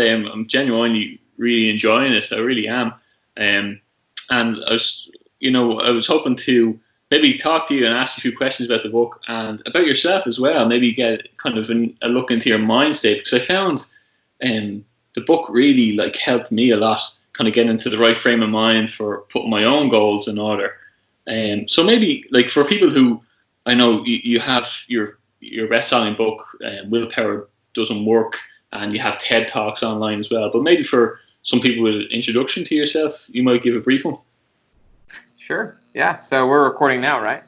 I'm genuinely really enjoying it. I really am. And I was hoping to maybe talk to you and ask you a few questions about the book and about yourself as well. Maybe get kind of a look into your mind state, because I found the book really helped me a lot, kind of get into the right frame of mind for putting my own goals in order. So maybe for people who, I know you have your best-selling book, Willpower Doesn't Work, and you have TED Talks online as well. But maybe for some people with an introduction to yourself, you might give a brief one. Sure. Yeah. So we're recording now, right?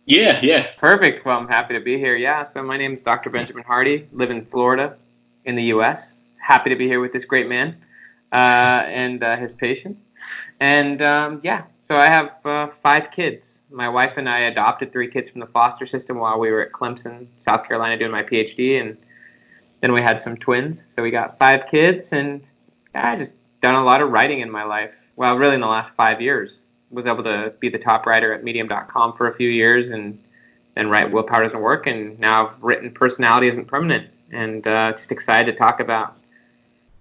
Yeah. Perfect. Well, I'm happy to be here. Yeah. So my name is Dr. Benjamin Hardy. Live in Florida, in the U.S. Happy to be here with this great man and his patient. And so I have 5 kids. My wife and I adopted 3 kids from the foster system while we were at Clemson, South Carolina, doing my PhD, and then we had some twins, so we got 5 kids, and I just done a lot of writing in my life. Well, really in the last 5 years. Was able to be the top writer at Medium.com for a few years, and then write Willpower Doesn't Work, and now I've written Personality Isn't Permanent, and just excited to talk about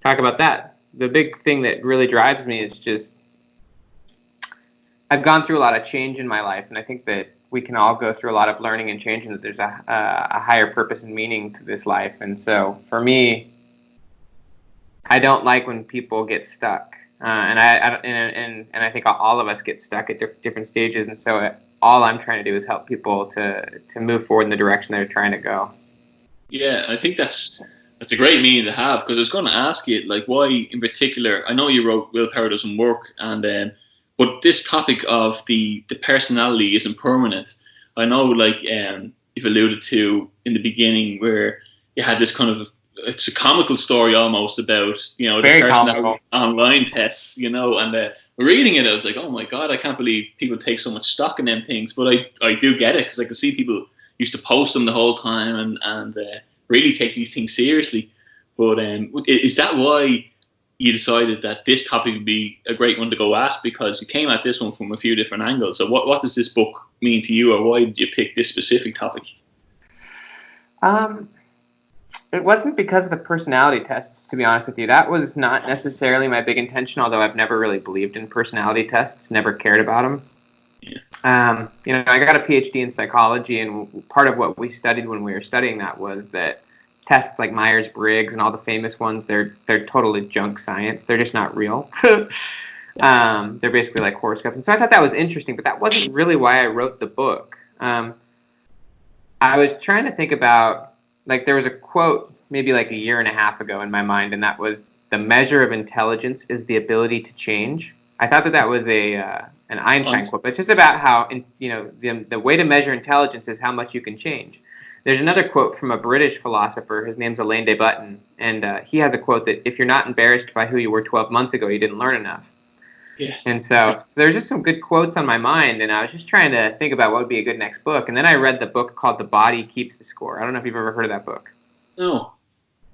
that. The big thing that really drives me is just I've gone through a lot of change in my life, and I think that we can all go through a lot of learning and change, and that there's a higher purpose and meaning to this life. And so for me, I don't like when people get stuck, and I think all of us get stuck at different stages. And so all I'm trying to do is help people to move forward in the direction they're trying to go. Yeah, I think that's a great meaning to have, because I was going to ask you why in particular. I know you wrote Willpower Doesn't Work, and but this topic of the personality isn't permanent. I know, you've alluded to in the beginning, where you had this kind of, it's a comical story almost about, the personality online tests, and reading it, I was like, oh my God, I can't believe people take so much stock in them things. But I do get it, because I could see people used to post them the whole time and really take these things seriously. But is that why you decided that this topic would be a great one to go at, because you came at this one from a few different angles? So what does this book mean to you, or why did you pick this specific topic? It wasn't because of the personality tests, to be honest with you. That was not necessarily my big intention, although I've never really believed in personality tests, never cared about them. Yeah. I got a PhD in psychology, and part of what we studied when we were studying that was that tests like Myers-Briggs and all the famous ones, they're totally junk science. They're just not real. They're basically like horoscopes. And so I thought that was interesting, but that wasn't really why I wrote the book. I was trying to think about, there was a quote maybe a year and a half ago in my mind, and that was, "The measure of intelligence is the ability to change." I thought that was an Einstein quote, but it's just about how, the way to measure intelligence is how much you can change. There's another quote from a British philosopher. His name's Alain de Botton, and he has a quote that, "If you're not embarrassed by who you were 12 months ago, you didn't learn enough." Yeah. And so there's just some good quotes on my mind, and I was just trying to think about what would be a good next book. And then I read the book called The Body Keeps the Score. I don't know if you've ever heard of that book. No.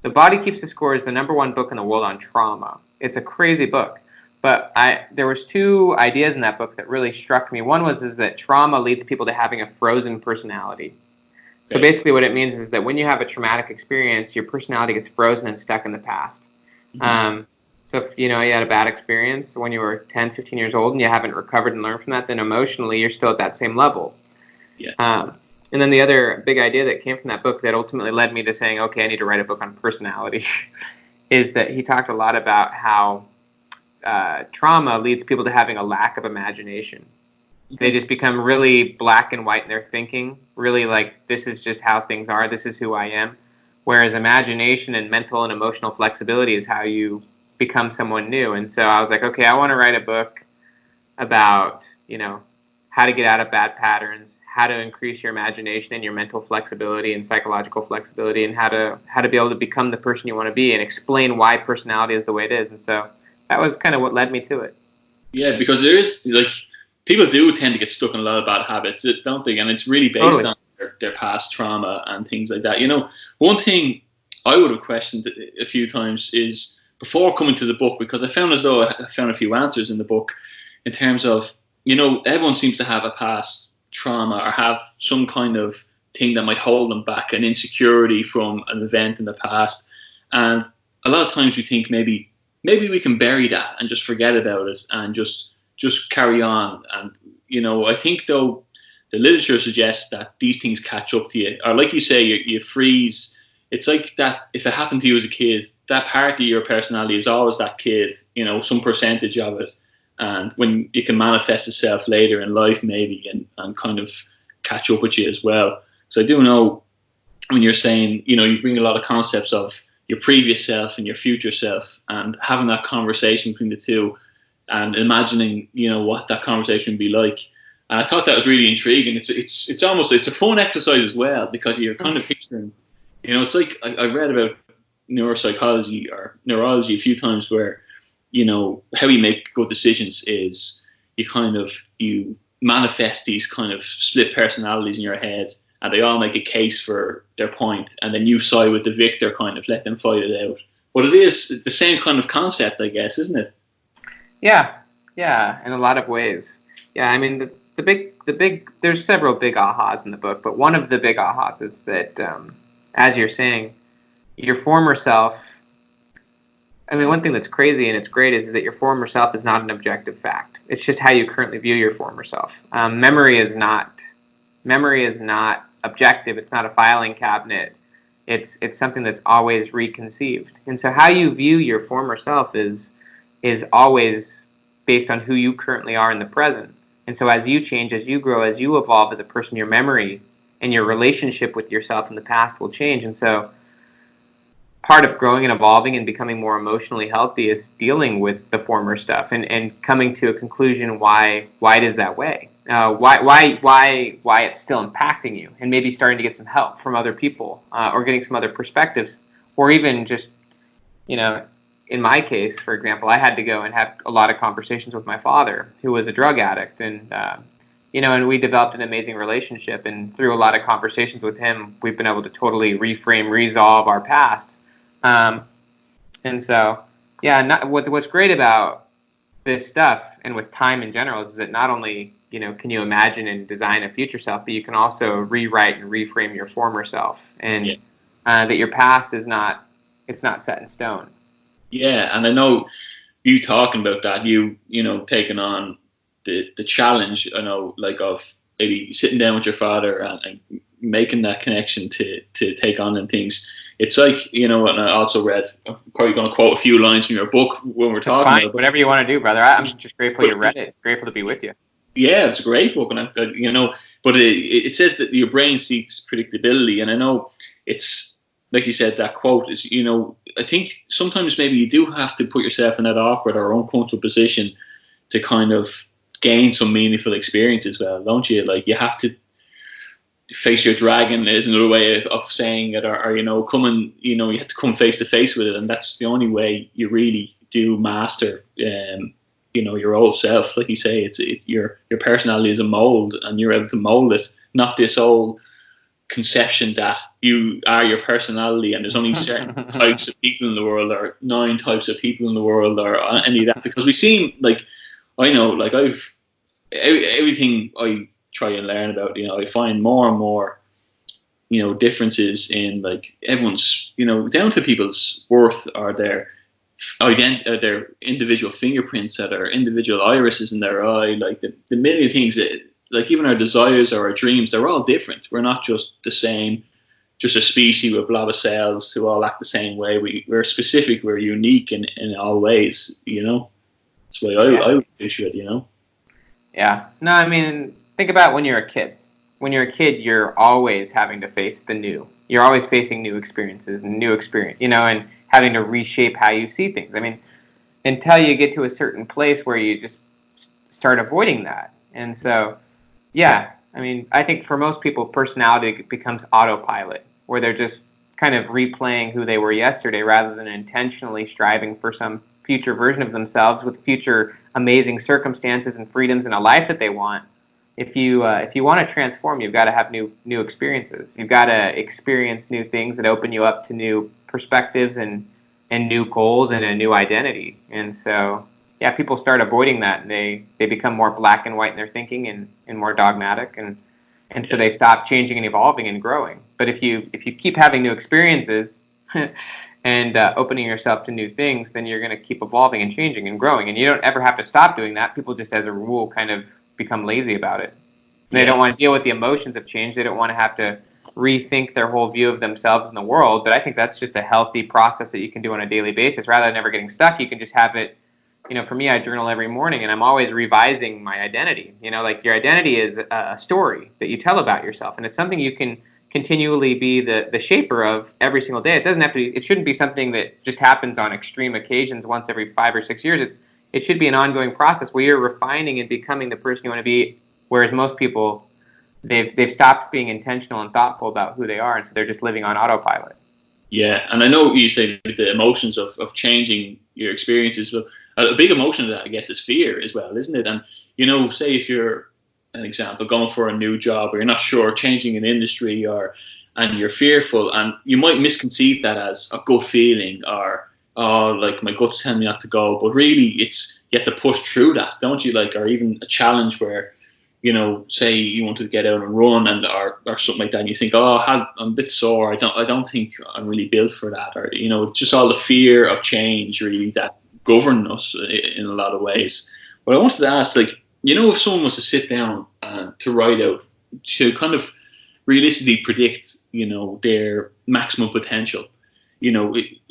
The Body Keeps the Score is the #1 book in the world on trauma. It's a crazy book. But there was 2 ideas in that book that really struck me. One was that trauma leads people to having a frozen personality. So basically what it means is that when you have a traumatic experience, your personality gets frozen and stuck in the past. Mm-hmm. So if you had a bad experience when you were 10, 15 years old and you haven't recovered and learned from that, then emotionally you're still at that same level. Yeah. And then the other big idea that came from that book that ultimately led me to saying, okay, I need to write a book on personality, is that he talked a lot about how trauma leads people to having a lack of imagination. They just become really black and white in their thinking, really this is just how things are, this is who I am. Whereas imagination and mental and emotional flexibility is how you become someone new. And so I was like, okay, I want to write a book about, how to get out of bad patterns, how to increase your imagination and your mental flexibility and psychological flexibility, and how to be able to become the person you want to be, and explain why personality is the way it is. And so that was kind of what led me to it. Yeah, because there is, like, people do tend to get stuck in a lot of bad habits, don't they? And it's really based on their past trauma and things like that. One thing I would have questioned a few times is, before coming to the book, because I found as though I found a few answers in the book in terms of, everyone seems to have a past trauma or have some kind of thing that might hold them back, an insecurity from an event in the past. And a lot of times we think maybe we can bury that and just forget about it and just carry on. And, I think, though, the literature suggests that these things catch up to you. Or like you say, you freeze. It's like that if it happened to you as a kid, that part of your personality is always that kid, some percentage of it. And when it can manifest itself later in life, maybe, and kind of catch up with you as well. So I do know when you're saying, you bring a lot of concepts of your previous self and your future self, and having that conversation between the two and imagining, what that conversation would be like. And I thought that was really intriguing. It's almost a fun exercise as well, because you're kind of picturing, it's like I read about neuropsychology or neurology a few times where, how you make good decisions is you manifest these kind of split personalities in your head, and they all make a case for their point, and then you side with the victor, kind of let them fight it out. But it is the same kind of concept, I guess, isn't it? Yeah, in a lot of ways. Yeah, I mean, the big, there's several big ahas in the book, but one of the big ahas is that, as you're saying, your former self, I mean, one thing that's crazy and it's great is that your former self is not an objective fact. It's just how you currently view your former self. Memory is not objective. It's not a filing cabinet. It's something that's always reconceived. And so how you view your former self is always based on who you currently are in the present. And so as you change, as you grow, as you evolve as a person, your memory and your relationship with yourself in the past will change. And so part of growing and evolving and becoming more emotionally healthy is dealing with the former stuff and coming to a conclusion why it is that way. Why it's still impacting you, and maybe starting to get some help from other people, or getting some other perspectives, or even just, in my case, for example, I had to go and have a lot of conversations with my father, who was a drug addict, and and we developed an amazing relationship, and through a lot of conversations with him, we've been able to totally reframe, resolve our past. And so, what's great about this stuff, and with time in general, is that not only, can you imagine and design a future self, but you can also rewrite and reframe your former self, and that your past it's not set in stone. Yeah, and I know you talking about that, you taking on the challenge, like of maybe sitting down with your father and making that connection to take on them things. It's like, and I also read, I'm probably going to quote a few lines from your book when we're talking about it. Whatever you want to do, brother. I'm just grateful you read it. Grateful to be with you. Yeah, it's a great book, and but it says that your brain seeks predictability, and I know it's, like you said, that quote is, I think sometimes maybe you do have to put yourself in that awkward or uncomfortable position to kind of gain some meaningful experience as well, don't you? Like, you have to face your dragon is another way of saying it, or you have to come face to face with it, and that's the only way you really do master your old self. Like you say, your personality is a mold, and you're able to mold it, not this old conception that you are your personality and there's only certain types of people in the world, or 9 types of people in the world, or any of that. Because we seem like, I know, like everything I try and learn about, I find more and more, differences in, like, everyone's, down to people's worth, or their individual fingerprints, or their individual irises in their eye, like the million things that, like, even our desires or our dreams, they're all different. We're not just the same, just a species with a blob of cells who all act the same way. We're specific, we're unique in all ways, That's why I would issue it, Yeah. No, I mean, think about when you're a kid. When you're a kid, you're always having to face the new. You're always facing new experiences and new experience, and having to reshape how you see things. I mean, until you get to a certain place where you just start avoiding that. And so, yeah, I mean, I think for most people, personality becomes autopilot, where they're just kind of replaying who they were yesterday rather than intentionally striving for some future version of themselves with future amazing circumstances and freedoms and a life that they want. If you want to transform, you've got to have new experiences. You've got to experience new things that open you up to new perspectives and new goals and a new identity. And so, yeah, people start avoiding that, and they become more black and white in their thinking and more dogmatic, and so they stop changing and evolving and growing. But if you keep having new experiences and opening yourself to new things, then you're going to keep evolving and changing and growing, and you don't ever have to stop doing that. People just, as a rule, kind of become lazy about it. They don't want to deal with the emotions of change. They don't want to have to rethink their whole view of themselves in the world. But I think that's just a healthy process that you can do on a daily basis. Rather than ever getting stuck, you can just have it. For me, I journal every morning, and I'm always revising my identity. Like your identity is a story that you tell about yourself, and it's something you can continually be the shaper of every single day. It doesn't have to be, it shouldn't be something that just happens on extreme occasions once every 5 or 6 years. It should be an ongoing process where you're refining and becoming the person you want to be, whereas most people, they've stopped being intentional and thoughtful about who they are, and so they're just living on autopilot. Yeah, and I know you say the emotions of changing your experiences, but a big emotion of that, I guess, is fear as well, isn't it? And, say if you're, an example, going for a new job, or you're not sure, changing an industry, and you're fearful, and you might misconceive that as a good feeling, or, oh, like my gut's telling me not to go, but really it's, you have to push through that, don't you? Like, or even a challenge where, say you wanted to get out and run, and or something like that, and you think, oh, I'm a bit sore. I don't think I'm really built for that, or just all the fear of change really that govern us in a lot of ways. But I wanted to ask, like, if someone was to sit down to write out, to kind of realistically predict, their maximum potential,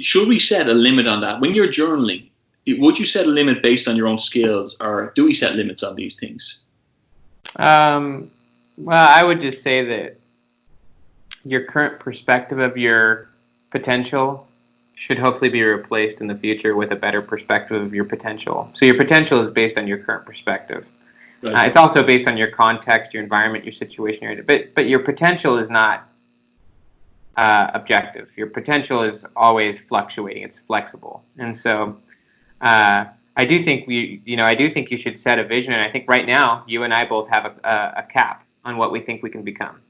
should we set a limit on that when you're journaling? Would you set a limit based on your own skills, or do we set limits on these things? Well, I would just say that your current perspective of your potential should hopefully be replaced in the future with a better perspective of your potential. So your potential is based on your current perspective. Right. It's also based on your context, your environment, your situation. But your potential is not objective. Your potential is always fluctuating. It's flexible. And so I do think you should set a vision, and I think right now you and I both have a cap on what we think we can become.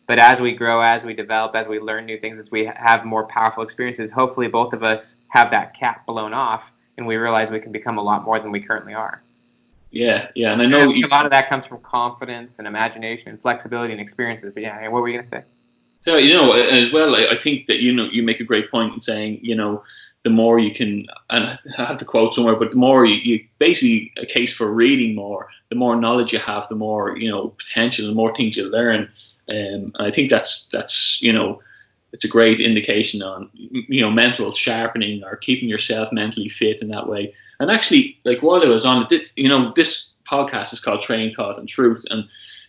But as we grow, as we develop, as we learn new things, as we have more powerful experiences, hopefully both of us have that cap blown off, and we realize we can become a lot more than we currently are. Yeah, and I know a lot of that comes from confidence and imagination and flexibility and experiences. But yeah, what were you gonna say? So as well, I think that you make a great point in saying the more you can, and I have to quote somewhere, but the more you basically a case for reading more, the more knowledge you have, the more potential, the more things you learn. And I think that's it's a great indication on mental sharpening or keeping yourself mentally fit in that way. And actually, like while I was on it, this podcast is called Train, Thought, and Truth, and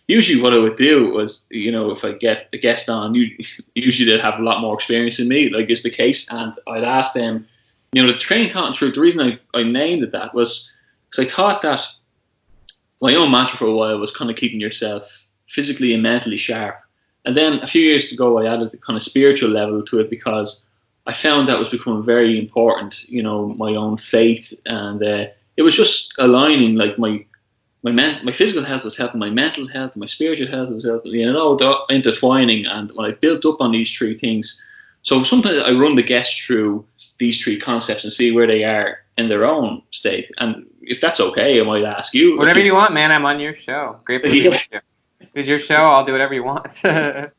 usually what I would do was, if I get a guest on, usually they'd have a lot more experience than me, like is the case, and I'd ask them, the Train, Thought, and Truth. The reason I named it that was because I thought that my own mantra for a while was kind of keeping yourself physically and mentally sharp. And then a few years ago, I added the kind of spiritual level to it because I found that was becoming very important, my own faith. And it was just aligning, like my physical health was helping my mental health, my spiritual health was helping, intertwining. And when I built up on these three things, so sometimes I run the guests through these three concepts and see where they are in their own state. And if that's okay, I might ask you. Whatever you want, man. I'm on your show. Great to meet you. It's your show. I'll do whatever you want. But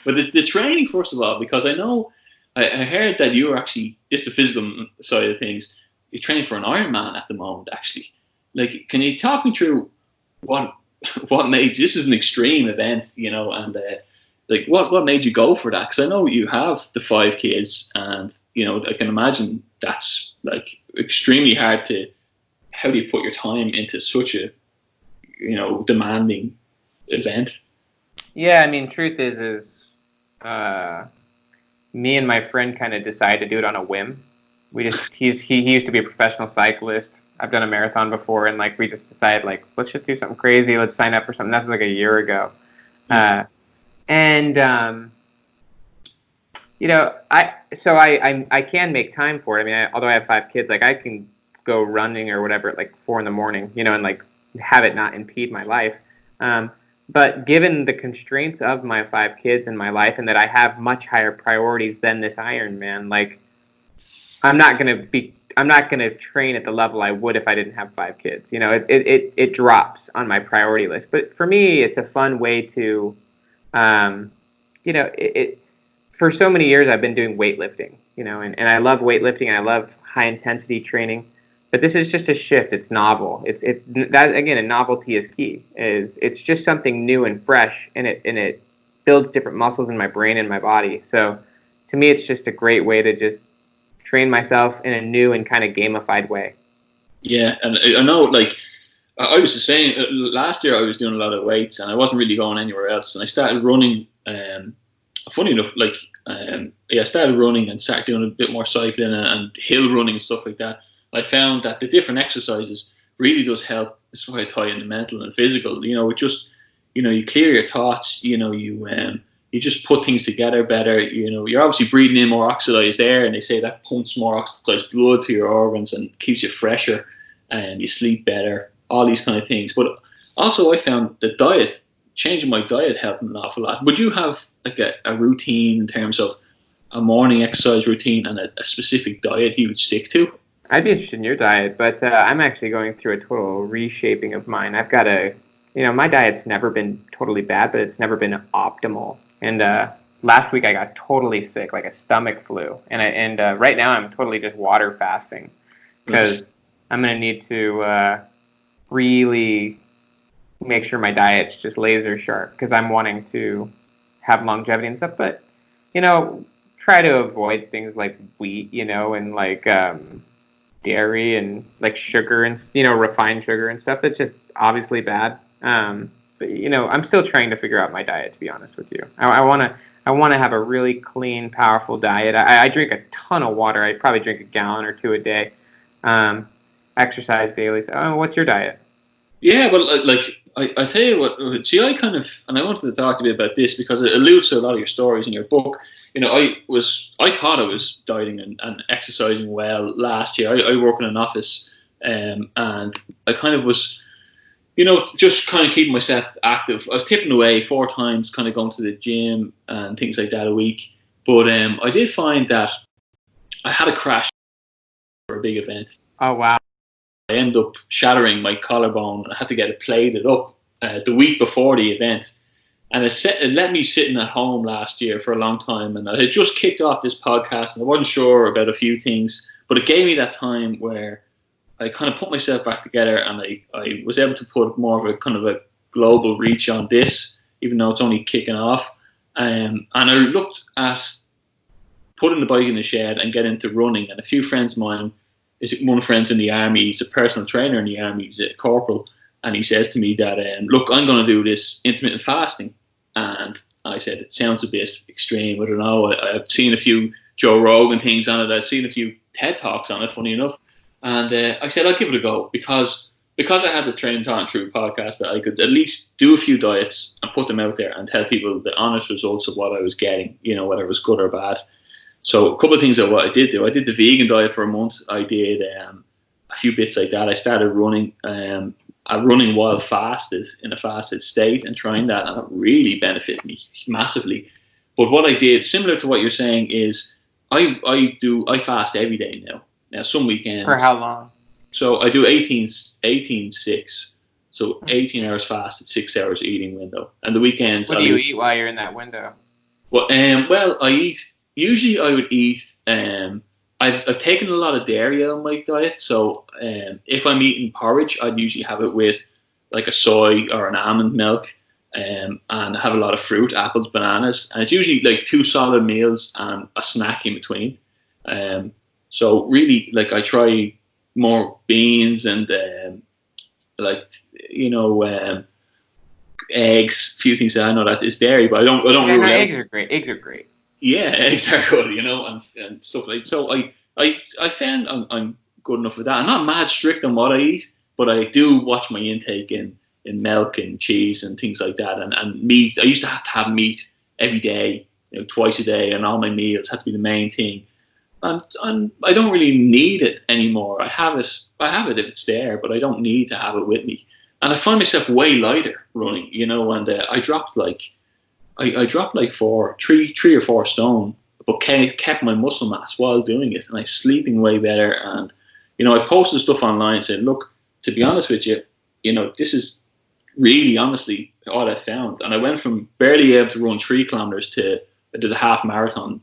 the training, first of all, because I know I heard that you are actually, just the physical side of things, you're training for an Ironman at the moment, actually. Like, can you talk me through what made you, this is an extreme event, and like what made you go for that? Because I know you have the 5 kids, and I can imagine that's like extremely hard to. How do you put your time into such a demanding event? Yeah, I mean, truth is me and my friend kind of decided to do it on a whim. he used to be a professional cyclist. I've done a marathon before, and like we just decided like let's just do something crazy. Let's sign up for something. That's like a year ago, and I can make time for it. I mean, although I have 5 kids, like I can go running or whatever at like 4 a.m, and like have it not impede my life. But given the constraints of my 5 kids in my life, and that I have much higher priorities than this Ironman, like I'm not gonna train at the level I would if I didn't have 5 kids. It drops on my priority list. But for me, it's a fun way to, for so many years I've been doing weightlifting, and I love weightlifting and I love high intensity training. But this is just a shift. It's novel. That again, a novelty is key. It's just something new and fresh, and it builds different muscles in my brain and my body. So to me, it's just a great way to just train myself in a new and kind of gamified way. Yeah, and I know, like I was just saying, last year I was doing a lot of weights and I wasn't really going anywhere else, and I started running. Funny enough, I started running and started doing a bit more cycling and hill running and stuff like that. I found that the different exercises really does help. This is why I tie in the mental and physical. It just, you clear your thoughts. You just put things together better. You're obviously breathing in more oxidized air, and they say that pumps more oxidized blood to your organs and keeps you fresher, and you sleep better. All these kind of things. But also, I found the diet, changing my diet, helped an awful lot. Would you have like a routine in terms of a morning exercise routine and a specific diet you would stick to? I'd be interested in your diet, but I'm actually going through a total reshaping of mine. I've got my diet's never been totally bad, but it's never been optimal. And last week I got totally sick, like a stomach flu. And right now I'm totally just water fasting because I'm going to need to really make sure my diet's just laser sharp because I'm wanting to have longevity and stuff. But, try to avoid things like wheat, and like dairy and like sugar and refined sugar and stuff. That's just obviously bad. But I'm still trying to figure out my diet, to be honest with you. I want to have a really clean, powerful diet. I drink a ton of water. I probably drink a gallon or 2 a day. Exercise daily. So, what's your diet? Yeah, well, I tell you what. See, I wanted to talk to you about this because it alludes to a lot of your stories in your book. I thought I was dieting and exercising well last year. I work in an office, and I kind of was, just kind of keeping myself active. I was tipping away 4 times, kind of going to the gym and things like that a week. But I did find that I had a crash for a big event. Oh, wow. I ended up shattering my collarbone and I had to get it plated up the week before the event. And it let me sitting at home last year for a long time. And I had just kicked off this podcast and I wasn't sure about a few things. But it gave me that time where I kind of put myself back together and I was able to put more of a kind of a global reach on this, even though it's only kicking off. And I looked at putting the bike in the shed and getting into running. And a few friends of mine, one friend's in the army, he's a personal trainer in the army, he's a corporal, and he says to me that, look, I'm going to do this intermittent fasting. And I said, it sounds a bit extreme, I don't know, I've seen a few Joe Rogan things on it, I've seen a few TED Talks on it, funny enough, and I said, I'll give it a go, because I had the Train Talk Through podcast, that I could at least do a few diets and put them out there and tell people the honest results of what I was getting, whether it was good or bad. So a couple of things that what I did do. I did the vegan diet for a month. I did a few bits like that. I started running while fasted, in a fasted state, and trying that, and it really benefited me massively. But what I did, similar to what you're saying, is I fast every day now. Now some weekends. For how long? So I do 18-6. So 18 hours fasted, 6 hours eating window, and the weekends. What do you eat while you're in that window? Well, I eat. Usually I would eat, I've taken a lot of dairy out of my diet, so if I'm eating porridge, I'd usually have it with like a soy or an almond milk, and have a lot of fruit, apples, bananas, and it's usually like 2 solid meals and a snack in between. So really, like, I try more beans and eggs, a few things that I know that is dairy, but I don't rule it out. Eggs are great. Yeah, exactly. And stuff like so. I found I'm good enough with that. I'm not mad strict on what I eat, but I do watch my intake in milk and cheese and things like that, and meat. I used to have meat every day, twice a day, and all my meals had to be the main thing. And I don't really need it anymore. I have it if it's there, but I don't need to have it with me. And I find myself way lighter running, and I dropped like three or 4 stone, but kept my muscle mass while doing it, and I'm sleeping way better. And I posted stuff online saying, look, to be honest with you, this is really honestly all I found. And I went from barely able to run 3 kilometers to I did a half marathon,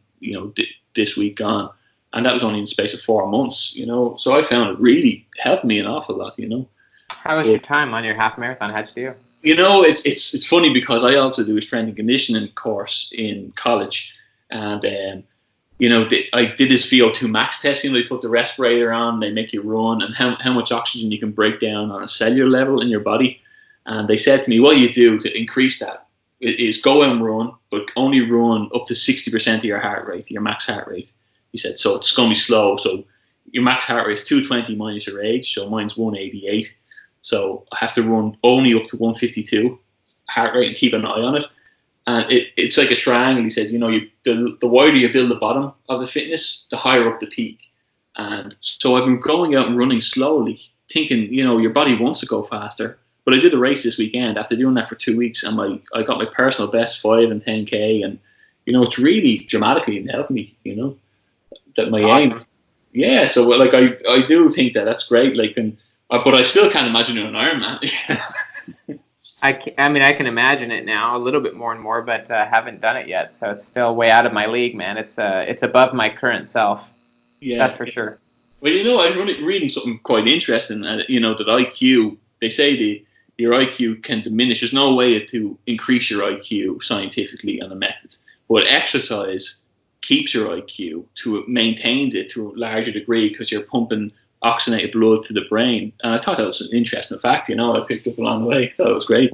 this week gone, and that was only in the space of 4 months. So I found it really helped me an awful lot. How was your time on your half marathon? How'd you do? It's funny because I also do a strength and conditioning course in college, and I did this VO2 max testing. They put the respirator on, they make you run, and how much oxygen you can break down on a cellular level in your body. And they said to me, what you do to increase that is go and run, but only run up to 60% of your heart rate, your max heart rate. He said, so it's going to be slow. So your max heart rate is 220 minus your age, so mine's 188. So I have to run only up to 152 heart rate and keep an eye on it. And it's like a triangle. He says, the wider you build the bottom of the fitness, the higher up the peak. And so I've been going out and running slowly, thinking, your body wants to go faster. But I did a race this weekend after doing that for 2 weeks, and I got my personal best 5 and 10K, and it's really dramatically helped me. That my Awesome. aim. Yeah, so like I do think that's great. Like, but I still can't imagine doing an Ironman. I can imagine it now a little bit more and more, but haven't done it yet. So it's still way out of my league, man. It's above my current self. Yeah, that's for sure. Well, I was reading something quite interesting, and that IQ. They say your IQ can diminish. There's no way to increase your IQ scientifically on a method, but exercise keeps your IQ maintains it to a larger degree because you're pumping oxygenated blood to the brain. And I thought that was an interesting fact, I picked up along the way. I thought it was great.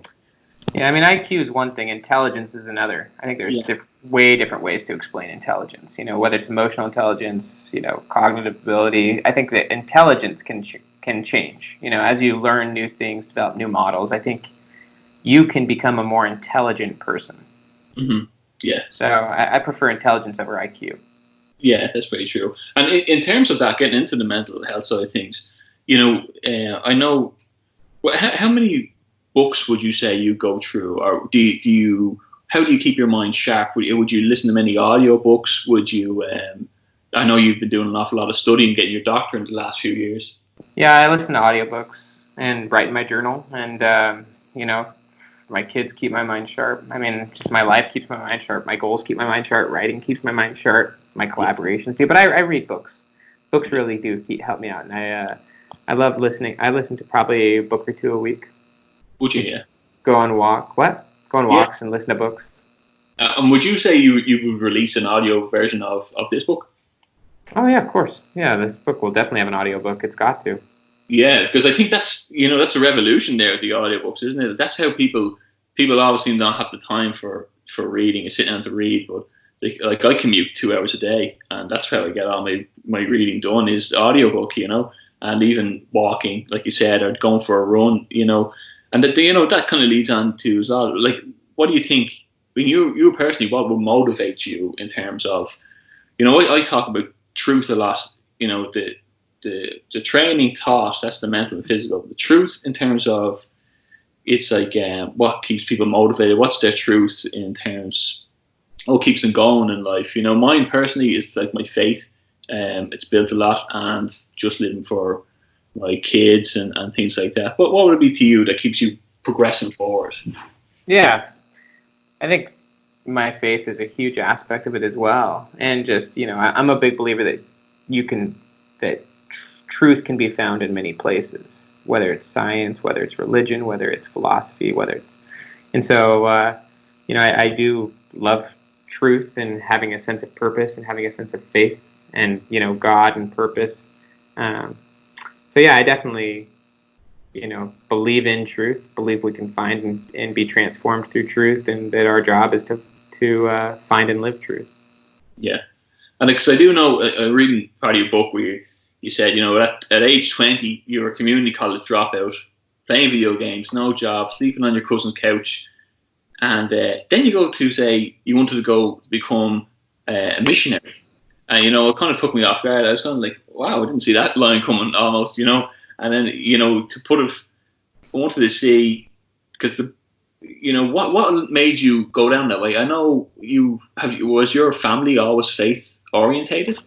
Yeah, IQ is one thing, intelligence is another. I think there's way different ways to explain intelligence, whether it's emotional intelligence, cognitive ability. I think that intelligence can change, as you learn new things, develop new models. I think you can become a more intelligent person. Mm-hmm. Yeah. So I prefer intelligence over IQ. Yeah, that's very true. And in terms of that, getting into the mental health side of things, I know, how many books would you say you go through, or how do you keep your mind sharp? Would you listen to many audio books? Would you? I know you've been doing an awful lot of studying, getting your doctorate in the last few years. Yeah, I listen to audiobooks and write in my journal, and my kids keep my mind sharp. Just my life keeps my mind sharp. My goals keep my mind sharp. Writing keeps my mind sharp. My collaborations do. But I read books. Books really do help me out, and I love listening. I listen to probably a book or two a week. Would you? Yeah. Go on walks and listen to books. And would you say you would release an audio version of this book? Oh yeah, of course. Yeah, this book will definitely have an audio book. It's got to. Yeah, because I think that's a revolution there with the audiobooks, isn't it? That's how people obviously don't have the time for reading and sitting down to read, but like I commute 2 hours a day, and that's how I get all my reading done is the audiobook, and even walking, like you said, or going for a run, and that kind of leads on to as well. Like, what do you think? When you personally, what would motivate you in terms of, I talk about truth a lot. The training thought, that's the mental and physical. The truth in terms of, it's like what keeps people motivated. What's their truth in terms? What keeps them going in life? Mine personally is like my faith. It's built a lot, and just living for my kids and things like that. But what would it be to you that keeps you progressing forward? Yeah, I think my faith is a huge aspect of it as well. And just, I'm a big believer that truth can be found in many places, whether it's science, whether it's religion, whether it's philosophy, and so, I do love truth and having a sense of purpose and having a sense of faith and, God and purpose. So yeah, I definitely, believe in truth, believe we can find and be transformed through truth, and that our job is to find and live truth. Yeah. And because I do know, reading part of your book where you said, at age 20, you were a community college dropout, playing video games, no job, sleeping on your cousin's couch. And then you go to say you wanted to go become a missionary. And, it kind of took me off guard. I was kind of like, wow, I didn't see that line coming almost, And then, to put it, I wanted to see, because what made you go down that way? I know was your family always faith orientated?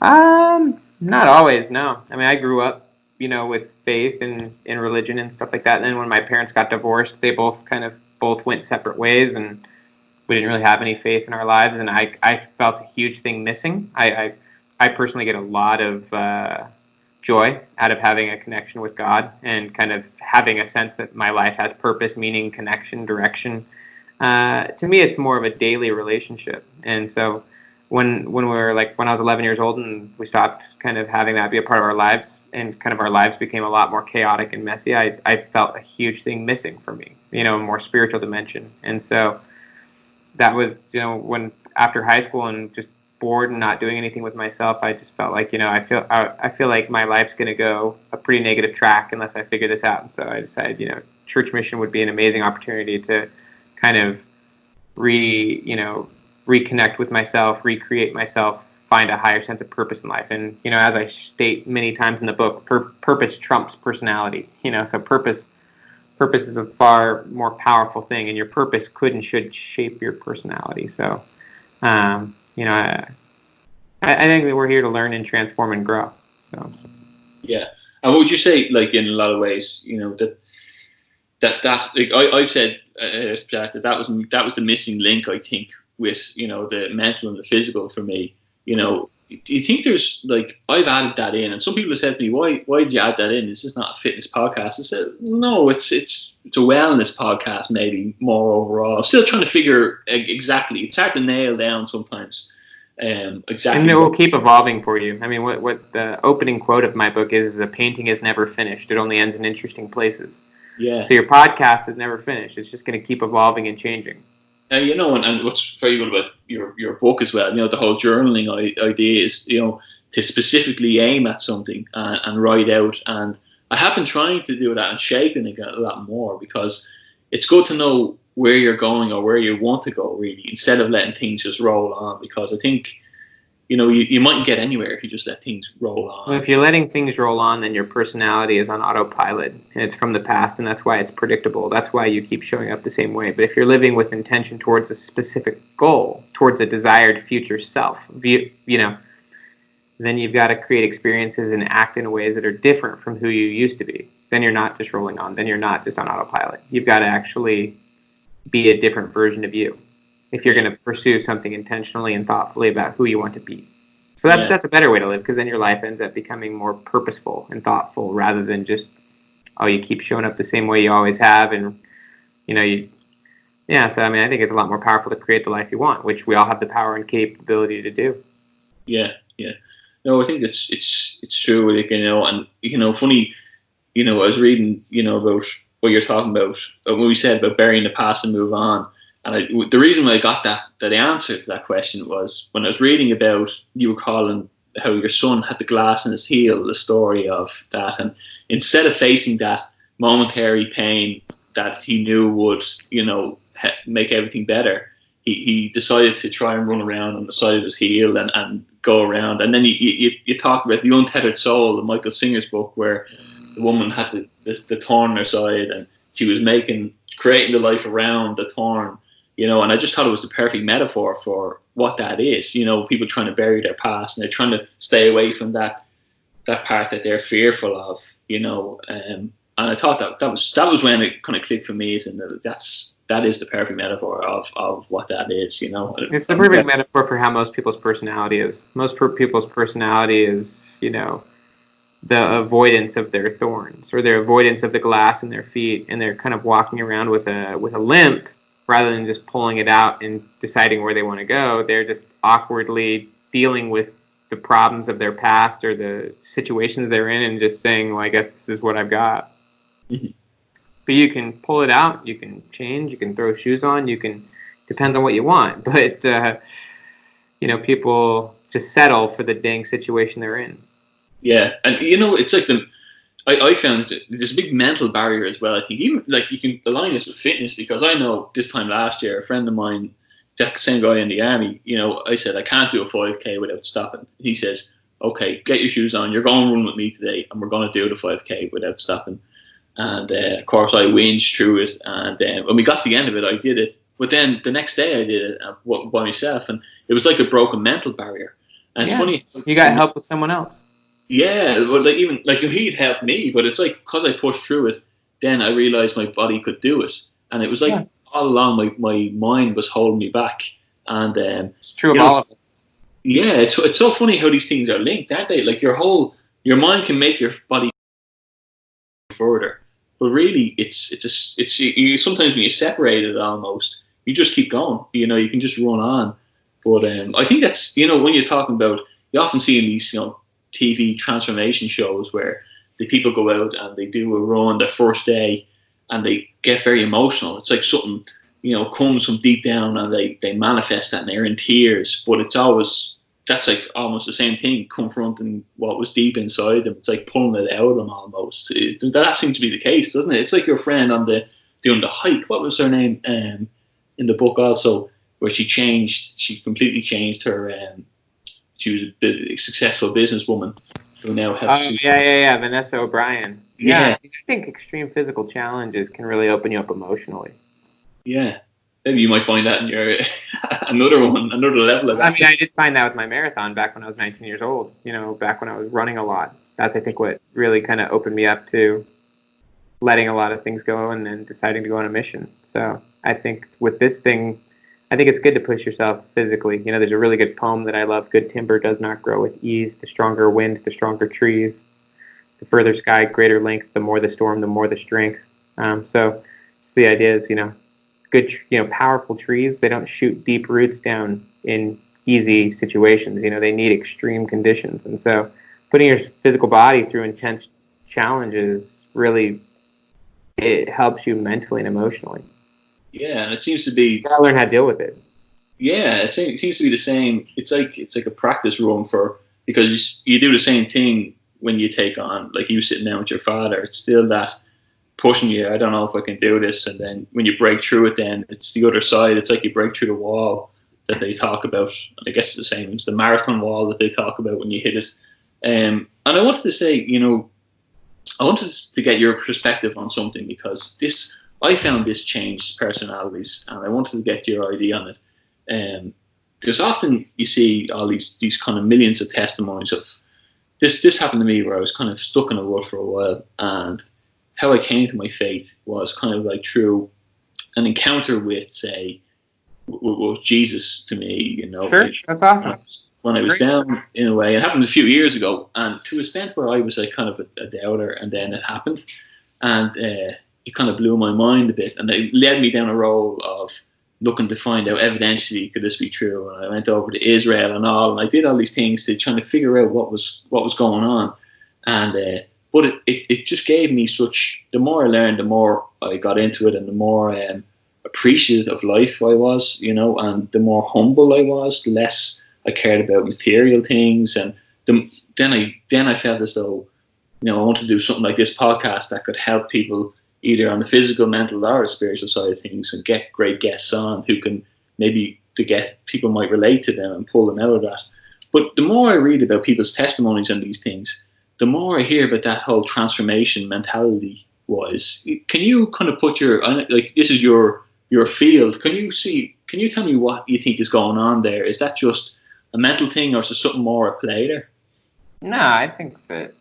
Not always, no. I mean, I grew up, with faith and in religion and stuff like that. And then when my parents got divorced, they both went separate ways, and we didn't really have any faith in our lives. And I felt a huge thing missing. I personally get a lot of joy out of having a connection with God and kind of having a sense that my life has purpose, meaning, connection, direction. To me, it's more of a daily relationship. And so when I was 11 years old and we stopped kind of having that be a part of our lives, and kind of our lives became a lot more chaotic and messy, I felt a huge thing missing for me, a more spiritual dimension. And so that was, when after high school and just bored and not doing anything with myself, I just felt like, I feel like my life's going to go a pretty negative track unless I figure this out. And so I decided, church mission would be an amazing opportunity to kind of reconnect with myself, recreate myself, find a higher sense of purpose in life. And, as I state many times in the book, purpose trumps personality, so purpose is a far more powerful thing, and your purpose could and should shape your personality. So, I think that we're here to learn and transform and grow. So. Yeah. And what would you say, like, in a lot of ways, that like I've said that was the missing link, I think, with the mental and the physical for me. Do you think there's, like, I've added that in, and some people have said to me, why did you add that in? This is not a fitness podcast. I said, no, it's a wellness podcast, maybe more overall. I'm still trying to figure exactly. It's hard to nail down sometimes. Exactly. And it will keep evolving for you. I mean, what the opening quote of my book is a painting is never finished. It only ends in interesting places. Yeah. So your podcast is never finished. It's just going to keep evolving and changing. And what's very good about your book as well, the whole journaling idea is, to specifically aim at something and write out. And I have been trying to do that and shaping it a lot more, because it's good to know where you're going or where you want to go, really, instead of letting things just roll on. Because I think, you mightn't get anywhere if you just let things roll on. Well, if you're letting things roll on, then your personality is on autopilot, and it's from the past, and that's why it's predictable. That's why you keep showing up the same way. But if you're living with intention towards a specific goal, towards a desired future self, then you've got to create experiences and act in ways that are different from who you used to be. Then you're not just rolling on. Then you're not just on autopilot. You've got to actually be a different version of you if you're going to pursue something intentionally and thoughtfully about who you want to be. So that's a better way to live, because then your life ends up becoming more purposeful and thoughtful, rather than just, you keep showing up the same way you always have. And, so I mean, I think it's a lot more powerful to create the life you want, which we all have the power and capability to do. Yeah. No, I think it's true, like, and, funny, I was reading, about what you're talking about, what we said about burying the past and move on. And the reason why I got that answer to that question was when I was reading about, you were calling how your son had the glass in his heel, the story of that. And instead of facing that momentary pain that he knew would, make everything better, he decided to try and run around on the side of his heel and go around. And then you talk about The Untethered Soul, the Michael Singer's book, where the woman had the thorn on her side, and she was creating the life around the thorn. And I just thought it was the perfect metaphor for what that is. People trying to bury their past, and they're trying to stay away from that part that they're fearful of. And I thought that was when it kind of clicked for me, and that is the perfect metaphor of what that is. It's the perfect metaphor for how most people's personality is. Most people's personality is, the avoidance of their thorns, or their avoidance of the glass in their feet, and they're kind of walking around with a limp, rather than just pulling it out and deciding where they want to go. They're just awkwardly dealing with the problems of their past or the situations they're in, and just saying, well, I guess this is what I've got. Mm-hmm. But you can pull it out, you can change, you can throw shoes on, depends on what you want. But people just settle for the dang situation they're in. Yeah, and it's like I found there's a big mental barrier as well. I think even like you can align this with fitness, because I know this time last year a friend of mine, that same guy in the army, I said I can't do a 5K without stopping. He says, okay, get your shoes on, you're going to run with me today, and we're going to do the 5K without stopping. And of course I whinged through it, and when we got to the end of it, I did it. But then the next day I did it by myself, and it was like a broken mental barrier. And it's funny. You got help with someone else. Yeah, well, like even like he'd helped me, but it's like because I pushed through it, then I realized my body could do it, and it was like all along my mind was holding me back, and it's true of all of us. Yeah, it's so funny how these things are linked, aren't they? Like your mind can make your body further, but really it's you sometimes when you separate it almost, you just keep going. You can just run on, but I think that's when you're talking about, you often see in these TV transformation shows where the people go out and they do a run their first day and they get very emotional. It's like something, comes from deep down and they manifest that and they're in tears. But that's like almost the same thing, confronting what was deep inside them. It's like pulling it out of them almost. That seems to be the case, doesn't it? It's like your friend doing the hike. What was her name in the book also, where she completely changed her she was a successful businesswoman who now helps. Oh, yeah, Vanessa O'Brien. Yeah, I think extreme physical challenges can really open you up emotionally. Yeah, maybe you might find that in your another level of that. I mean, I did find that with my marathon back when I was 19 years old. Back when I was running a lot. That's, I think, what really kind of opened me up to letting a lot of things go and then deciding to go on a mission. So I think with this thing, I think it's good to push yourself physically. There's a really good poem that I love. Good timber does not grow with ease. The stronger wind, the stronger trees. The further sky, greater length. The more the storm, the more the strength. So the idea is, good, powerful trees, they don't shoot deep roots down in easy situations. They need extreme conditions. And so putting your physical body through intense challenges really, it helps you mentally and emotionally. Yeah, and it seems to be. You gotta learn how to deal with it. Yeah, it seems to be the same. It's like a practice run because you do the same thing when you take on, like you sitting down with your father. It's still that pushing you. I don't know if I can do this, and then when you break through it, then it's the other side. It's like you break through the wall that they talk about. I guess it's the same. It's the marathon wall that they talk about when you hit it. And I wanted to say, I wanted to get your perspective on something, because I found this changed personalities, and I wanted to get your idea on it. There's often, you see all these kind of millions of testimonies of this happened to me, where I was kind of stuck in a rut for a while, and how I came to my faith was kind of like through an encounter with, say, with Jesus to me. Sure, that's awesome. When I was down in a way, it happened a few years ago, and to a extent where I was like kind of a doubter, and then it happened, and it kind of blew my mind a bit, and it led me down a road of looking to find out evidentially could this be true. And I went over to Israel and all, and I did all these things to try to figure out what was going on. And but it just gave me such. The more I learned, the more I got into it, and the more appreciative of life I was, and the more humble I was, the less I cared about material things. And then I felt as though, I want to do something like this podcast that could help people either on the physical, mental, or spiritual side of things, and get great guests on who can maybe people might relate to them and pull them out of that. But the more I read about people's testimonies on these things, the more I hear about that whole transformation mentality wise. Can you kind of put this is your field. Can you tell me what you think is going on there? Is that just a mental thing, or is there something more at play there? No, I think that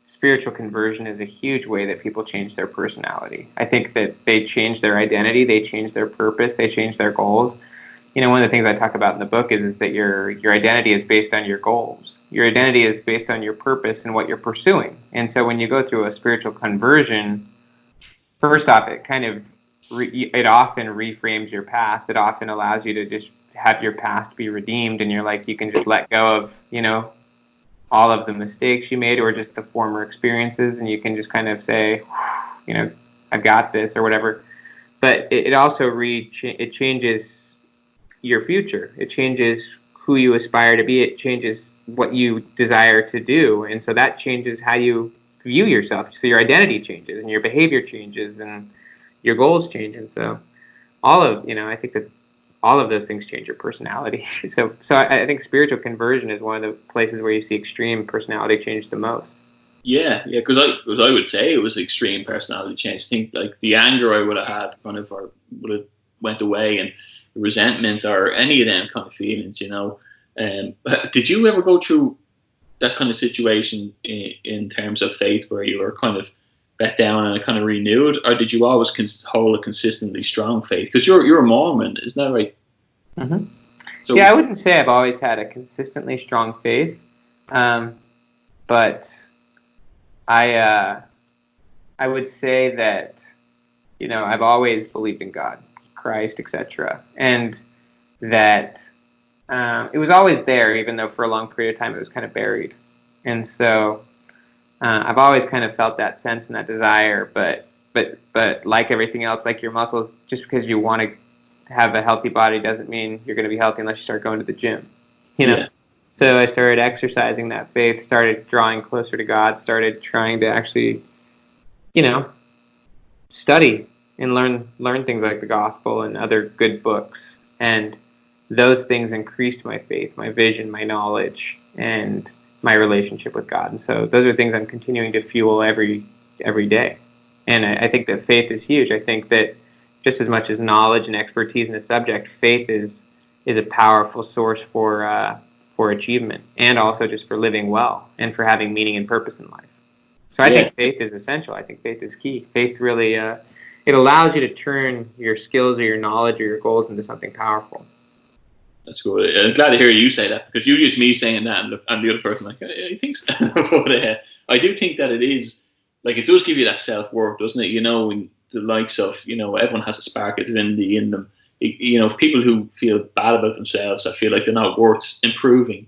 spiritual conversion is a huge way that people change their personality. I think that they change their identity, they change their purpose, they change their goals. One of the things I talk about in the book is that your identity is based on your goals. Your identity is based on your purpose and what you're pursuing. And so when you go through a spiritual conversion, first off, it kind of it often reframes your past. It often allows you to just have your past be redeemed, and you're like, you can just let go of all of the mistakes you made, or just the former experiences, and you can just kind of say, I've got this, or whatever. But it also it changes your future. It changes who you aspire to be. It changes what you desire to do, and so that changes how you view yourself. So your identity changes, and your behavior changes, and your goals change. And so I think that all of those things change your personality. So I think spiritual conversion is one of the places where you see extreme personality change the most. Yeah, because I would say it was extreme personality change. I think like the anger I would have had or would have went away, and resentment or any of them kind of feelings, Did you ever go through that kind of situation in terms of faith where you were kind of let down and kind of renewed, or did you always hold a consistently strong faith? Because you're a Mormon, isn't that right? Mm-hmm. So, yeah, I wouldn't say I've always had a consistently strong faith, but I would say that I've always believed in God, Christ, etc., and that it was always there, even though for a long period of time it was kind of buried. And so I've always kind of felt that sense and that desire, but like everything else, like your muscles, just because you want to have a healthy body doesn't mean you're going to be healthy unless you start going to the gym. Yeah. So I started exercising that faith, started drawing closer to God, started trying to actually, study and learn things like the gospel and other good books. And those things increased my faith, my vision, my knowledge, and my relationship with God. And so those are things I'm continuing to fuel every day. And I think that faith is huge. I think that just as much as knowledge and expertise in a subject, faith is a powerful source for achievement, and also just for living well and for having meaning and purpose in life. So I think faith is essential. I think faith is key. Faith really it allows you to turn your skills or your knowledge or your goals into something powerful. That's good. I'm glad to hear you say that, because usually it's me saying that, and the other person like, I think so. But I do think that it is, like, it does give you that self-worth, doesn't it? In the likes of, everyone has a spark of divinity in them. People who feel bad about themselves, I feel like they're not worth improving,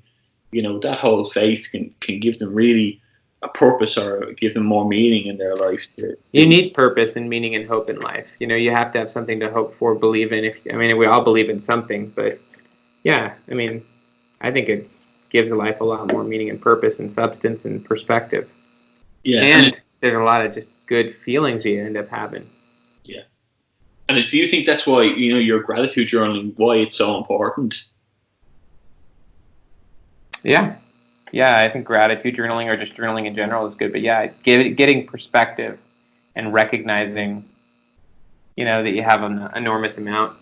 that whole faith can give them really a purpose, or give them more meaning in their life. You need purpose and meaning and hope in life. You have to have something to hope for, believe in. We all believe in something, but yeah, I think it gives life a lot more meaning and purpose and substance and perspective. Yeah, and there's a lot of just good feelings you end up having. Yeah. And do you think that's why, your gratitude journaling, why it's so important? Yeah. Yeah, I think gratitude journaling, or just journaling in general, is good. But yeah, getting perspective and recognizing, that you have an enormous amount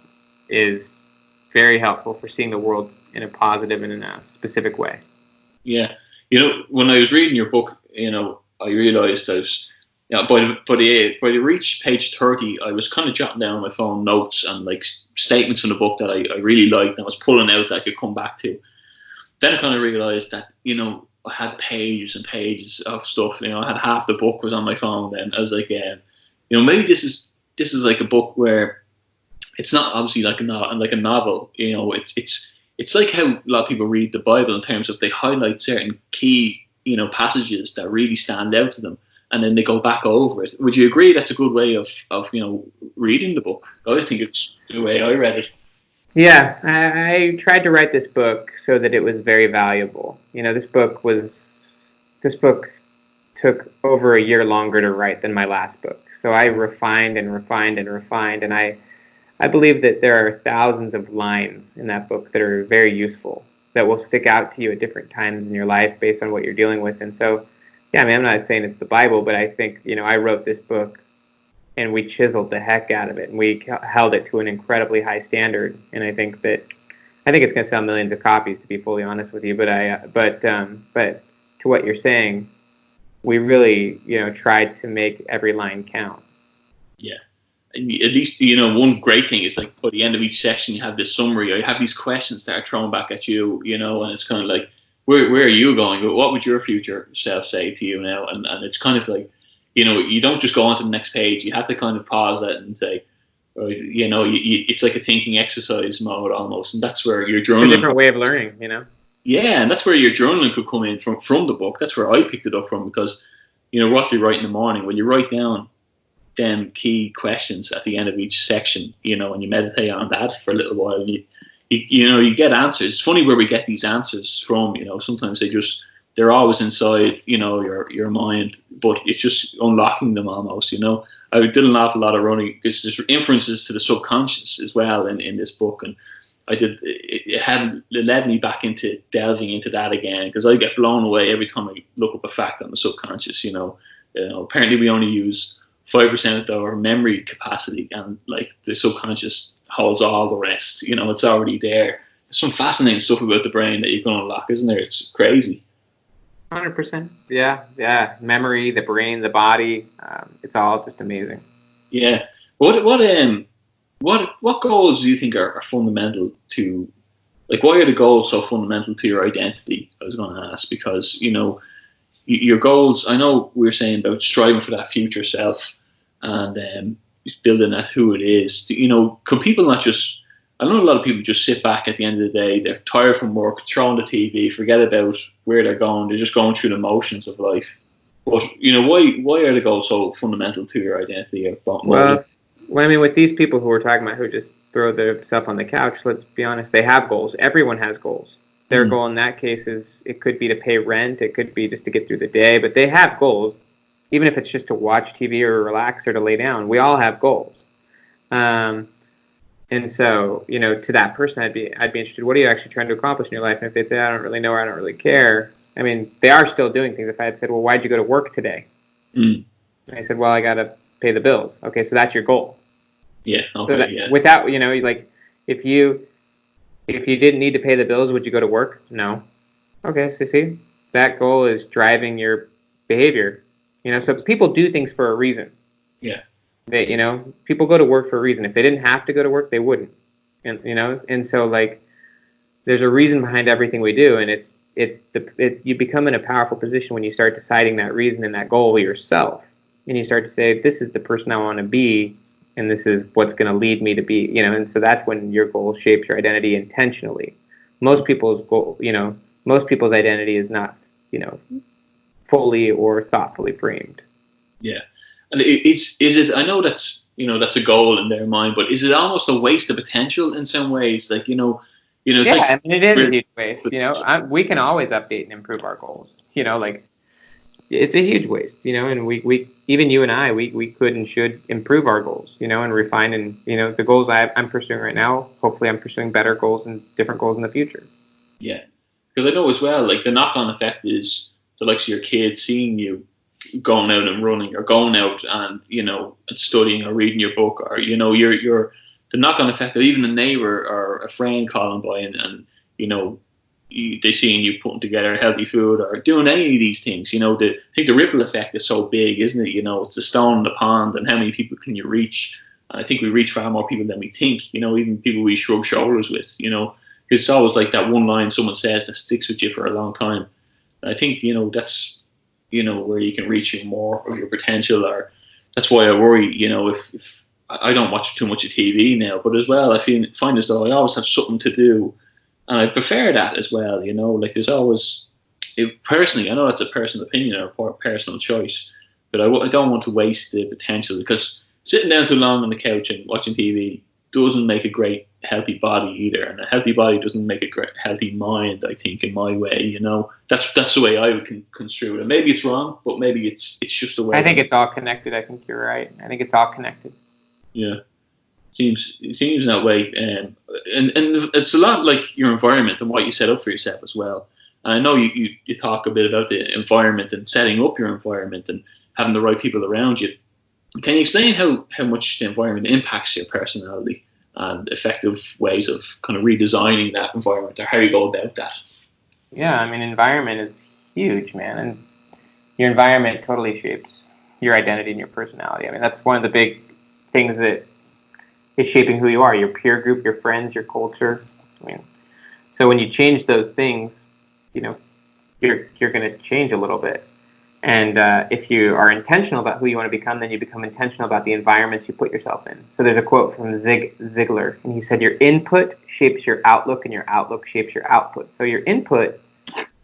is very helpful for seeing the world in a positive and in a specific way. Yeah. When I was reading your book, I realized that by the reach page 30, I was kind of jotting down on my phone notes and like statements from the book that I really liked, and I was pulling out that I could come back to. Then I kind of realized that, I had pages and pages of stuff. I had half the book was on my phone. Then I was like, maybe this is like a book where it's not obviously like a novel. It's like how a lot of people read the Bible, in terms of they highlight certain key, passages that really stand out to them, and then they go back over it. Would you agree that's a good way of reading the book? I think it's the way I read it. Yeah, I tried to write this book so that it was very valuable. This book took over a year longer to write than my last book. So I refined and refined and refined, and I believe that there are thousands of lines in that book that are very useful, that will stick out to you at different times in your life based on what you're dealing with. And so, yeah, I'm not saying it's the Bible, but I think, I wrote this book and we chiseled the heck out of it, and we held it to an incredibly high standard. And I think it's going to sell millions of copies, to be fully honest with you. But to what you're saying, we really, tried to make every line count. Yeah. And at least, one great thing is, like, by the end of each section, you have this summary, or you have these questions that are thrown back at you, and it's kind of like, where are you going? What would your future self say to you now? And it's kind of like, you don't just go on to the next page. You have to kind of pause that and say, it's like a thinking exercise mode almost. And that's where your journaling... It's a different way of learning, Yeah, and that's where your journaling could come in from the book. That's where I picked it up from, because, what you write in the morning, when you write down them key questions at the end of each section, and you meditate on that for a little while, and you you get answers. It's funny where we get these answers from. Sometimes they're always inside, your mind, but it's just unlocking them almost. I did an awful lot of running because there's inferences to the subconscious as well in this book, and it led me back into delving into that again, because I get blown away every time I look up a fact on the subconscious. Apparently we only use 5% of our memory capacity, and like the subconscious holds all the rest. It's already there. There's some fascinating stuff about the brain that you can unlock, isn't there? It's crazy. 100%. Yeah. Memory, the brain, the body. It's all just amazing. Yeah. What goals do you think are fundamental to, like, why are the goals so fundamental to your identity? I was going to ask, because, your goals, I know we were saying about striving for that future self and building at who it is. Could people not just, I know a lot of people just sit back at the end of the day, they're tired from work, throw on the TV, forget about where they're going, they're just going through the motions of life. But, why are the goals so fundamental to your identity? Well, I mean, with these people who we're talking about who just throw their stuff on the couch, let's be honest, they have goals. Everyone has goals. Their goal in that case is, it could be to pay rent, it could be just to get through the day, but they have goals, even if it's just to watch TV or relax or to lay down. We all have goals. And so, to that person, I'd be interested, what are you actually trying to accomplish in your life? And if they'd say, I don't really know, or I don't really care, I mean, they are still doing things. If I had said, well, why'd you go to work today? And I said, well, I got to pay the bills. Okay, so that's your goal. Yeah. Okay. So without, like, if you didn't need to pay the bills, would you go to work? No. Okay, so see, that goal is driving your behavior. So people do things for a reason. Yeah. People go to work for a reason. If they didn't have to go to work, they wouldn't. And so, like, there's a reason behind everything we do, and you become in a powerful position when you start deciding that reason and that goal yourself. And you start to say, this is the person I want to be, and this is what's going to lead me to be, and so that's when your goal shapes your identity intentionally. Most people's identity is not, fully or thoughtfully framed. Yeah. And is it, I know that's a goal in their mind, but is it almost a waste of potential in some ways? Like, yeah, like, I mean, it is a huge waste. We can always update and improve our goals. Like, it's a huge waste, and we even you and I, we could and should improve our goals, and refine, and, the goals I'm pursuing right now, hopefully I'm pursuing better goals and different goals in the future. Yeah. Because I know as well, like, the knock-on effect is the likes of your kids seeing you going out and running, or going out and, and studying or reading your book, or, you're the knock-on effect of even a neighbor or a friend calling by and they seeing you putting together healthy food or doing any of these things. I think the ripple effect is so big, isn't it? It's a stone in the pond, and how many people can you reach? And I think we reach far more people than we think. Even people we shrug shoulders with. It's always like that one line someone says that sticks with you for a long time. And I think that's where you can reach more of your potential. Or that's why I worry. If I don't watch too much of TV now, but as well, I find as though I always have something to do. And I prefer that as well, like, there's always, personally, I know that's a personal opinion or a personal choice, but I don't want to waste the potential, because sitting down too long on the couch and watching TV doesn't make a great healthy body either, and a healthy body doesn't make a great healthy mind, I think, in my way. That's the way I would construe it. And maybe it's wrong, but maybe it's just the way. I think it's all connected. I think you're right. I think it's all connected. Yeah. It seems that way, and it's a lot like your environment and what you set up for yourself as well. And I know you talk a bit about the environment and setting up your environment and having the right people around you. Can you explain how much the environment impacts your personality and effective ways of kind of redesigning that environment, or how you go about that? Yeah, I mean, environment is huge, man, and your environment totally shapes your identity and your personality. I mean, that's one of the big things that is shaping who you are, your peer group, your friends, your culture. I mean, so when you change those things, you're going to change a little bit. And if you are intentional about who you want to become, then you become intentional about the environments you put yourself in. So there's a quote from Zig Ziglar, and he said, your input shapes your outlook, and your outlook shapes your output. So your input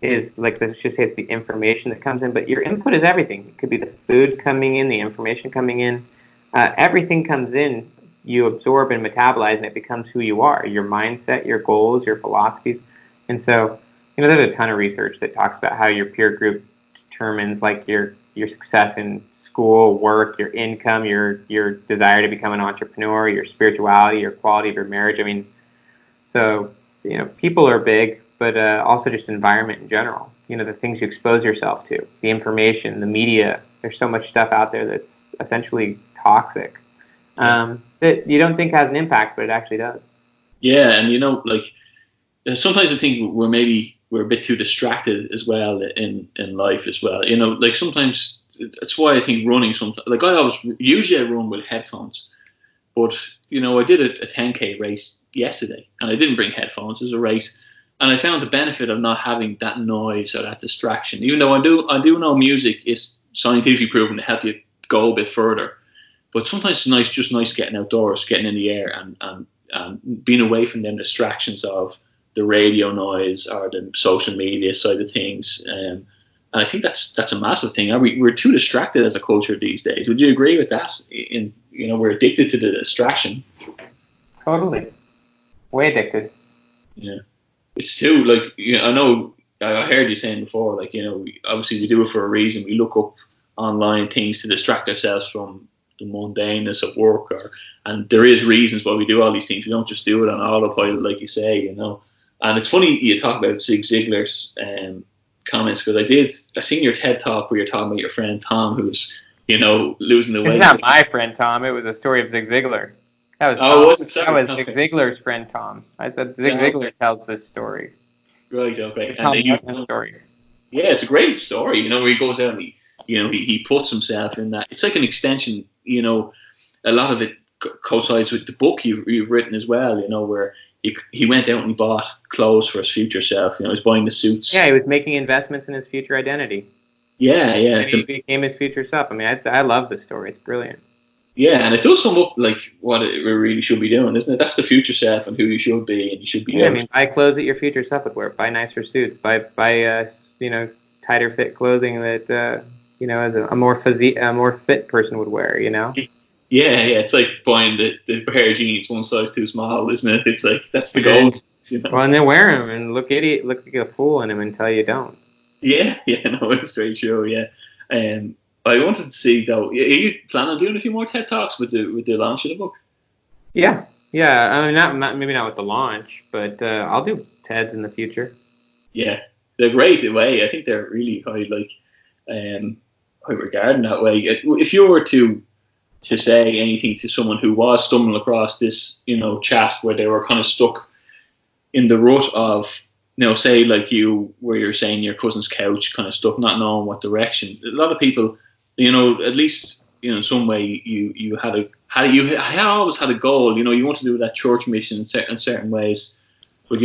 is, like, let's just say it's the information that comes in, but your input is everything. It could be the food coming in, the information coming in. Everything comes in. you absorb and metabolize, and it becomes who you are, your mindset, your goals, your philosophies. And so, there's a ton of research that talks about how your peer group determines like your success in school, work, your income, your desire to become an entrepreneur, your spirituality, your quality of your marriage. I mean, so, people are big, but also just environment in general. The things you expose yourself to, the information, the media. There's so much stuff out there that's essentially toxic that you don't think has an impact, but it actually does. Yeah, and like sometimes I think we're a bit too distracted as well in life as well. Like sometimes that's why I think running sometimes. Like usually I run with headphones, but I did a 10K race yesterday and I didn't bring headphones. It was a race. And I found the benefit of not having that noise or that distraction. Even though I do know music is scientifically proven to help you go a bit further. But sometimes it's nice getting outdoors, getting in the air and being away from them distractions of the radio noise or the social media side of things. And I think that's a massive thing. We're too distracted as a culture these days. Would you agree with that? We're addicted to the distraction. Totally. Way addicted. Yeah. It's too, like, I know, I heard you saying before, like, obviously we do it for a reason. We look up online things to distract ourselves from the mundaneness of work, and there is reasons why we do all these things. We don't just do it on autopilot, like you say, And it's funny you talk about Zig Ziglar's comments, because I seen your TED talk where you're talking about your friend Tom, who's, losing the weight. It's not my friend Tom. It was a story of Zig Ziglar. That was Zig Ziglar's friend Tom. I said Zig Ziglar tells this story. Right. Okay. And story. Yeah, it's a great story. Where he goes out and he puts himself in that. It's like an extension. A lot of it coincides with the book you've written as well. Where he went out and he bought clothes for his future self. He was buying the suits. Yeah, he was making investments in his future identity. Yeah. And he became his future self. I mean, I love the story. It's brilliant. Yeah, and it does sum up like what it really should be doing, isn't it? That's the future self and who you should be, and you should be. Yeah, I mean, buy clothes that your future self would wear. Buy nicer suits. Buy tighter fit clothing that as a more fit person would wear. Yeah. It's like buying the pair of jeans one size too small, isn't it? It's like that's the goal. Well, and then wear them and look like a fool in them until you don't. Yeah, no, it's very true. Yeah, I wanted to see though. Are you planning on doing a few more TED Talks with the launch of the book? Yeah. I mean, maybe not with the launch, but I'll do TEDs in the future. Yeah, they're great way. I think they're really high regard in that way. If you were to say anything to someone who was stumbling across this, chat where they were kind of stuck in the rut of, say like where you're saying your cousin's couch, kind of stuck, not knowing what direction. A lot of people. At least in some way you always had a goal. You want to do that church mission in certain ways, but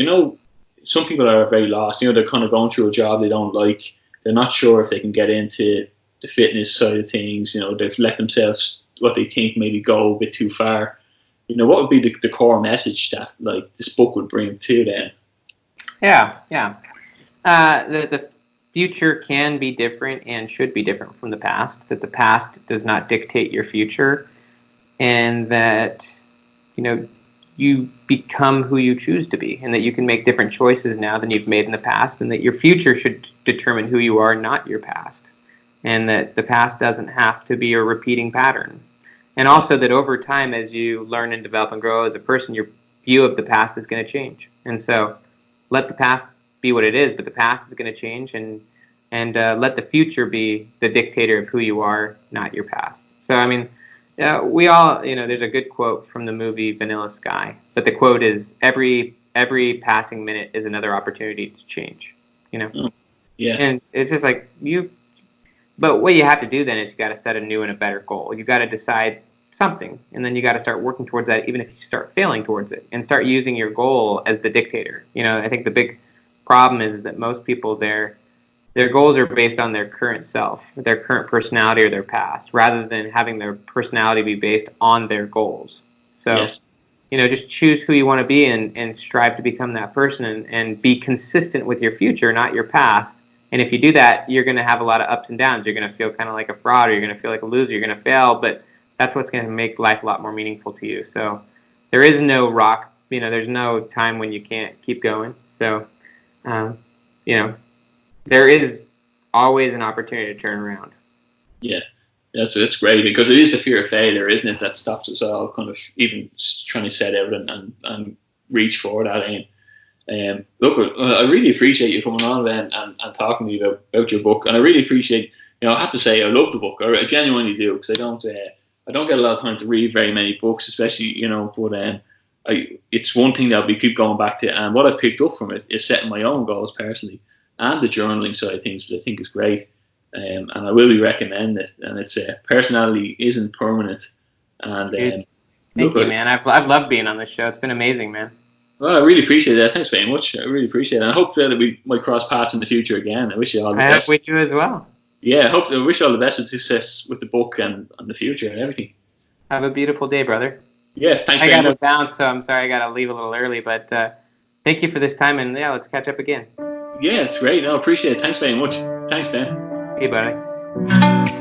some people are very lost. They're kind of going through a job they don't like. They're not sure if they can get into the fitness side of things. They've let themselves what they think maybe go a bit too far. What would be the core message that like this book would bring to them? Yeah. The future can be different and should be different from the past, that the past does not dictate your future, and that you become who you choose to be, and that you can make different choices now than you've made in the past, and that your future should determine who you are, not your past, and that the past doesn't have to be a repeating pattern. And also that over time, as you learn and develop and grow as a person, your view of the past is going to change. And so let the past be what it is, but the past is going to change, and let the future be the dictator of who you are, not your past. So, I mean, we all, there's a good quote from the movie Vanilla Sky, but the quote is, every passing minute is another opportunity to change, Yeah. And it's just like but what you have to do then is you got to set a new and a better goal. You got to decide something, and then you got to start working towards that, even if you start failing towards it, and start using your goal as the dictator. I think the big problem is that most people, their goals are based on their current self, their current personality, or their past, rather than having their personality be based on their goals. So, yes. Just choose who you want to be and strive to become that person, and be consistent with your future, not your past. And if you do that, you're going to have a lot of ups and downs. You're going to feel kind of like a fraud, or you're going to feel like a loser. You're going to fail, but that's what's going to make life a lot more meaningful to you. So there is no rock, there's no time when you can't keep going. So, there is always an opportunity to turn around. Yeah, that's great, because it is the fear of failure, isn't it, that stops us all kind of even trying to set out and reach for that aim. Look, I really appreciate you coming on and talking to me about your book, and I really appreciate, I have to say, I love the book. I genuinely do, because I don't get a lot of time to read very many books, especially, but it's one thing that we keep going back to, and what I've picked up from it is setting my own goals personally, and the journaling side of things, which I think is great. And I will be recommending it. And it's personality isn't permanent. And thank you, man. I've loved being on this show. It's been amazing, man. Well, I really appreciate that. Thanks very much. I really appreciate it. And I hope that we might cross paths in the future again. I wish you all the best. I hope we do as well. Yeah, I wish you all the best with success with the book and the future and everything. Have a beautiful day, brother. Yeah, thanks very much. I got to bounce, so I'm sorry I got to leave a little early, but thank you for this time, and yeah, let's catch up again. Yeah, it's great. No, I appreciate it. Thanks very much. Thanks, Ben. Hey, buddy.